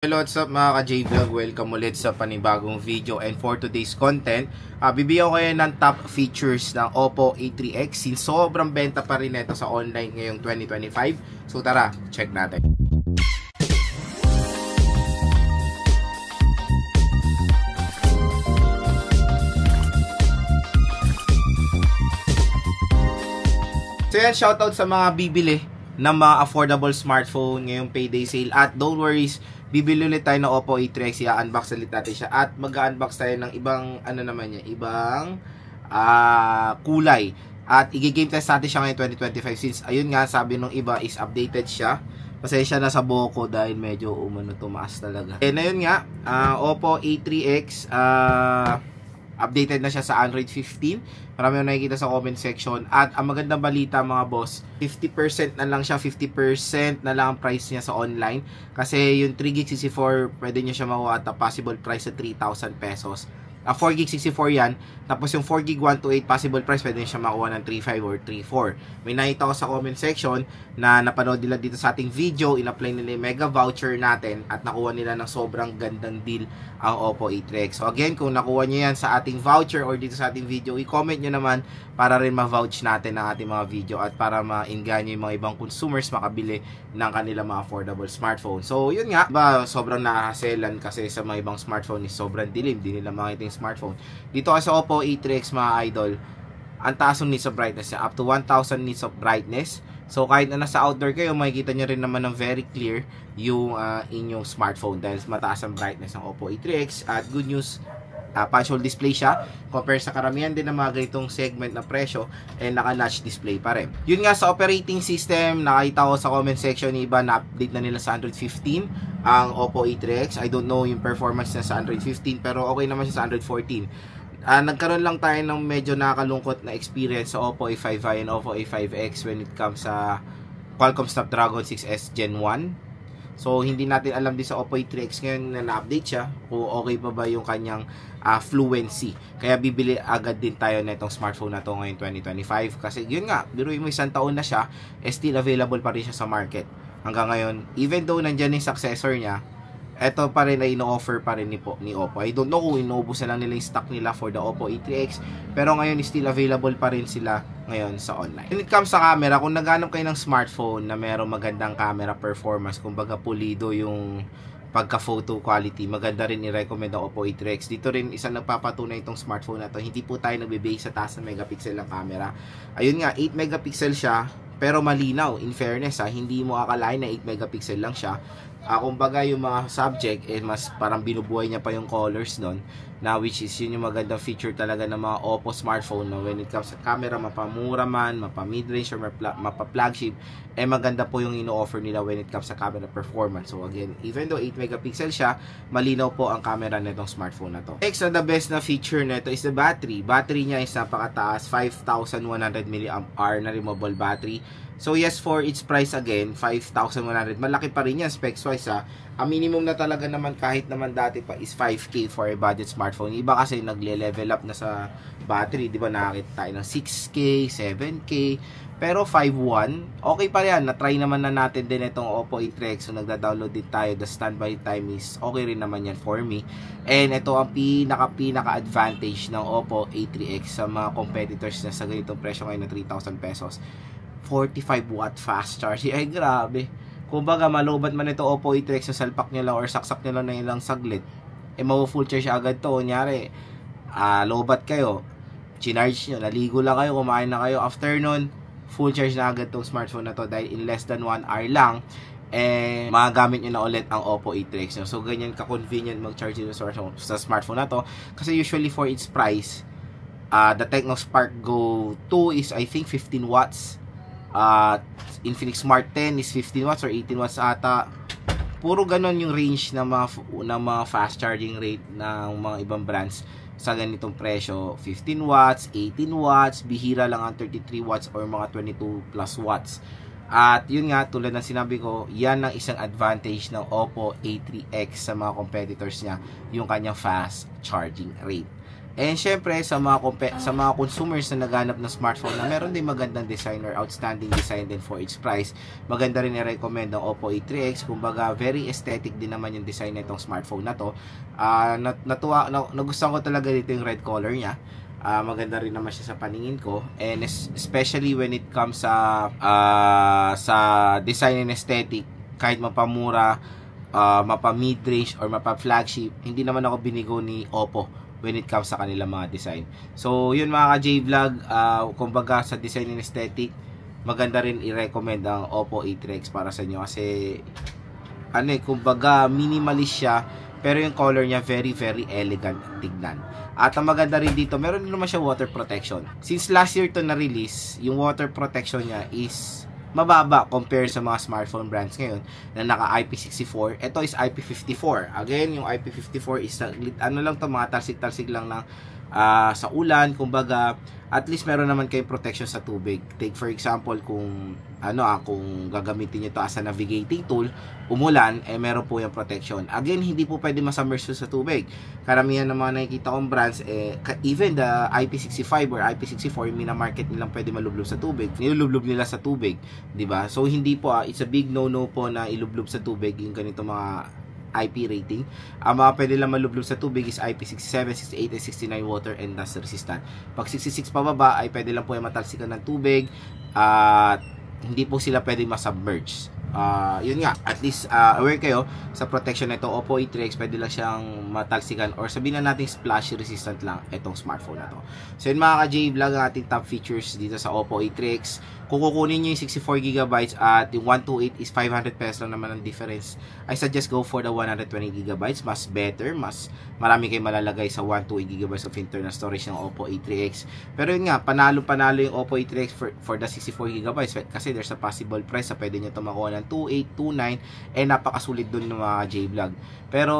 Hello, what's up mga ka-J-Vlog? Welcome ulit sa panibagong video. And for today's content, bibigyan ko kayo ng top features ng Oppo A3X since sobrang benta pa rin ito sa online ngayong 2025. So tara, check natin. So yan, shoutout sa mga bibili ng mga affordable smartphone ngayong payday sale. At don't worry, bibili ulit tayo ng Oppo A3X, i-unbox ulit natin siya at mag-unbox tayo ng ibang ibang kulay at i-game test natin siya ngayong 2025 since ayun nga sabi nung iba is updated siya. Pasensya na sa buhok ko dahil medyo tumaas talaga. And ayun nga, Oppo A3X updated na siya sa Android 15. Marami yung nakikita sa comment section. At ang magandang balita mga boss, 50% na lang siya, 50% na lang ang price niya sa online. Kasi yung 3GB64, pwede nyo siya makuha at a possible price sa 3,000 pesos. 4GB64 yan. Tapos yung 4GB 128 possible price, pwede nyo siya makuha ng 3,500 or 3,400. May nakita ko sa comment section na napanood nila dito sa ating video, in-apply nila yung mega voucher natin at nakuha nila ng sobrang gandang deal ang Oppo A3X. So again, kung nakuha nyo yan sa ating voucher or dito sa ating video, i-comment nyo naman para rin ma-vouch natin ang ating mga video at para ma-inganyo yung mga ibang consumers makabili ng kanilang mga affordable smartphone. So yun nga, sobrang nakaselan kasi sa mga ibang smartphone is sobrang dilim, di nila makita yung smartphone. Dito kasi sa Oppo A3X mga idol, ang taas ng nits of brightness niya, up to 1000 nits of brightness. So kahit na nasa outdoor kayo, makikita nyo rin naman ng very clear yung inyong smartphone dahil mataas ang brightness ng Oppo A3X. At good news, punch hole display siya compare sa karamihan din ng mga ganitong segment na presyo, and naka-notch display pa rin. Yun nga, sa operating system, nakita ko sa comment section ni iba na update na nila sa Android 15 ang Oppo A3X. I don't know yung performance na sa Android 15 pero okay naman siya sa Android 14. Nagkaroon lang tayo ng medyo nakakalungkot na experience sa Oppo A5i and Oppo A5X when it comes sa Qualcomm Snapdragon 6s Gen 1. So hindi natin alam din sa Oppo A3X ngayon na na-update siya kung okay pa ba yung kanyang fluency. Kaya bibili agad din tayo na itong smartphone na to ngayon 2025 kasi yun nga, biruin mo isang taon na siya, still available pa rin siya sa market hanggang ngayon. Even though nandyan yung successor niya, ito pa rin ay ino-offer pa rin ni Oppo. I don't know kung inuubos na lang nila yung stock nila for the Oppo A3X, pero ngayon still available pa rin sila ngayon sa online. When it comes sa camera, kung naghanap kayo ng smartphone na merong magandang camera performance, kumbaga pulido yung pagka-photo quality, maganda rin i-recommend ang Oppo A3X. Dito rin isang nagpapatunay itong smartphone na to. Hindi po tayo nagbe-base sa taas ng megapixel ng camera. Ayun nga, 8 megapixel siya, pero malinaw. In fairness, hindi mo akalain na 8 megapixel lang siya. Kumbaga yung mga subject, mas parang binubuhay niya pa yung colors doon, na which is yun yung magandang feature talaga ng mga Oppo smartphone na when it comes sa camera, mapamura man, mapa mid-range or mapa flagship, maganda po yung ino-offer nila when it comes sa camera performance. So again, even though 8 megapixel siya, malinaw po ang camera nitong smartphone na to. Next, the best na feature nito is the battery. Battery niya is napakataas, 5100 mAh na removable battery. So yes, for its price again, 5,100. Malaki pa rin yan specs wise Ang minimum na talaga naman kahit naman dati pa is 5K for a budget smartphone. Iba kasi nagle-level up na sa battery, di ba? Nakakita tayo ng 6K, 7K. Pero 5.1, okay pa yan. Na-try naman na natin din itong Oppo A3X. So nagda-download din tayo. The standby time is okay rin naman yan for me. And ito ang pinaka-advantage ng Oppo A3X sa mga competitors na sa ganitong presyo ngayon na 3,000 pesos. 45 watt fast charge. Ay grabe. Kumbaga malobat man ito Oppo A3X sa salpak nyo lang or saksak nyo lang na ilang saglit, full charge agad to. Kunyari lobat kayo, chinarge nyo, naligo lang kayo, kumain na kayo, after nun full charge na agad tong smartphone na to dahil in less than 1 hour lang magagamit nyo na ulit ang Oppo A3X nyo. So ganyan ka-convenient mag-charge dito sa smartphone na to kasi usually for its price, the Tecno Spark Go 2 is I think 15 watts. Infinix Smart 10 is 15 watts or 18 watts ata. Puro ganon yung range ng mga fast charging rate ng mga ibang brands sa ganitong presyo. 15 watts, 18 watts, bihira lang ang 33 watts or mga 22 plus watts. At yun nga, tulad ng sinabi ko, yan ang isang advantage ng Oppo A3X sa mga competitors niya, yung kanyang fast charging rate. And syempre sa mga consumers na naghanap ng smartphone na meron din magandang design or outstanding design din for its price, maganda rin i-recommend ang Oppo A3X. Kumbaga very aesthetic din naman yung design nitong smartphone na to. Nagustuhan ko talaga dito yung red color niya. Maganda rin naman siya sa paningin ko, and especially when it comes sa design and aesthetic, kahit mapamura, mapa mid-range or mapa flagship, hindi naman ako binigo ni Oppo when it comes sa kanilang mga design. So yun mga ka-J-Vlog, kumbaga sa design and aesthetic, maganda rin i-recommend ang Oppo A3X para sa inyo kasi kumbaga minimalist siya, pero yung color niya very elegant tignan. At ang maganda rin dito, meron din naman siya water protection. Since last year to na-release, yung water protection niya is mababa compare sa mga smartphone brands ngayon na naka IP64. Ito is IP54. Again, yung IP54 is lang to, mga talsik-talsik lang ng sa ulan, kumbaga at least meron naman kayong protection sa tubig. Take for example, kung kung gagamitin niyo to as a navigating tool, umulan, meron po yung protection. Again, hindi po pwede masubmerge sa tubig. Karamihan ng mga nakikita kong brands, even the IP65 or IP64, yung mina-market nilang pwede malublob sa tubig. Nilulublob nila sa tubig, di ba? So hindi po, it's a big no-no po na ilublob sa tubig yung ganito mga IP rating. Ang mga pwede lang malublob sa tubig is IP67, 68, and 69 water and dust resistant. Pag 66 pababa ay pwede lang po yung matalsikan ng tubig at hindi po sila pwede masubmerge. Yun nga, at least aware kayo sa protection nito. Oppo A3X pwede lang siyang matalsikan or sabihin na natin splash resistant lang itong smartphone na to. So yun mga ka-J-Vlog, ang ating top features dito sa Oppo A3X. Kung kukunin nyo yung 64GB at yung 128 is 500 pesos lang naman ang difference, I suggest go for the 120GB. Mas better, mas marami kayo malalagay sa 128GB of internal storage ng Oppo A3X. Pero yun nga, panalo yung Oppo A3X for the 64GB kasi there's a possible price na pwede nyo ito makuha ng 2829, napakasulit dun ng mga J-Vlog. Pero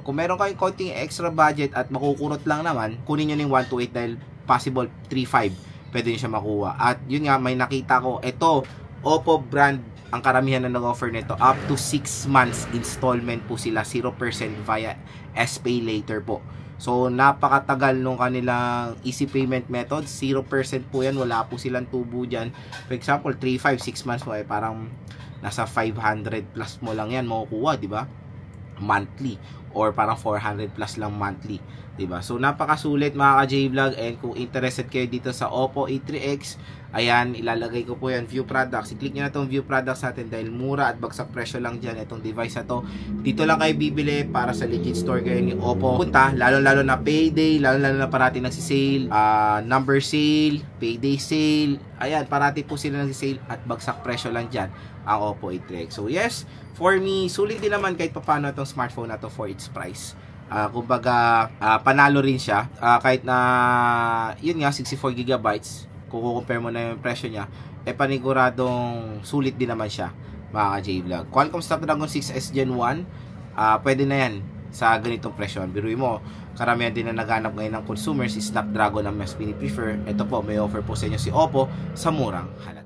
kung meron kayong konting extra budget at makukurot lang naman, kunin nyo yung 128 dahil possible 35 pwede nyo siya makuha. At yun nga, may nakita ko, ito Oppo brand, ang karamihan na nag-offer nito up to 6 months installment po sila, 0% via SPay later po. So napakatagal nung kanilang easy payment method, 0% po yan, wala po silang tubo dyan. For example, 3, 5, 6 months mo parang nasa 500 plus mo lang yan makukuha, di ba? Monthly, or parang 400 plus lang monthly, di ba? So napakasulit mga ka-J-Vlog, and kung interested kayo dito sa Oppo A3X, ayan, ilalagay ko po yan, view products. I-click nyo na itong view products natin dahil mura at bagsak presyo lang dyan itong device na to. Dito lang kayo bibili para sa legit store kayo ni Oppo. Punta, lalo na payday, lalo na parati nagsisale, number sale, payday sale, ayan, parati po sila nagsisale at bagsak presyo lang dyan ang Oppo A3X. So yes, for me, sulit din naman kahit papano itong smartphone na to for its price. Kumbaga, panalo rin siya, kahit na yun nga, 64GB, kung compare mo na yung presyo niya, paniguradong sulit din naman siya mga ka-J-Vlog. Qualcomm Snapdragon 6S Gen 1, pwede na yan sa ganitong presyo. Biruin mo, karamihan din na naghanap ngayon ng consumers is Snapdragon ang mas piniprefer. Ito po, may offer po sa inyo si Oppo sa murang halaga.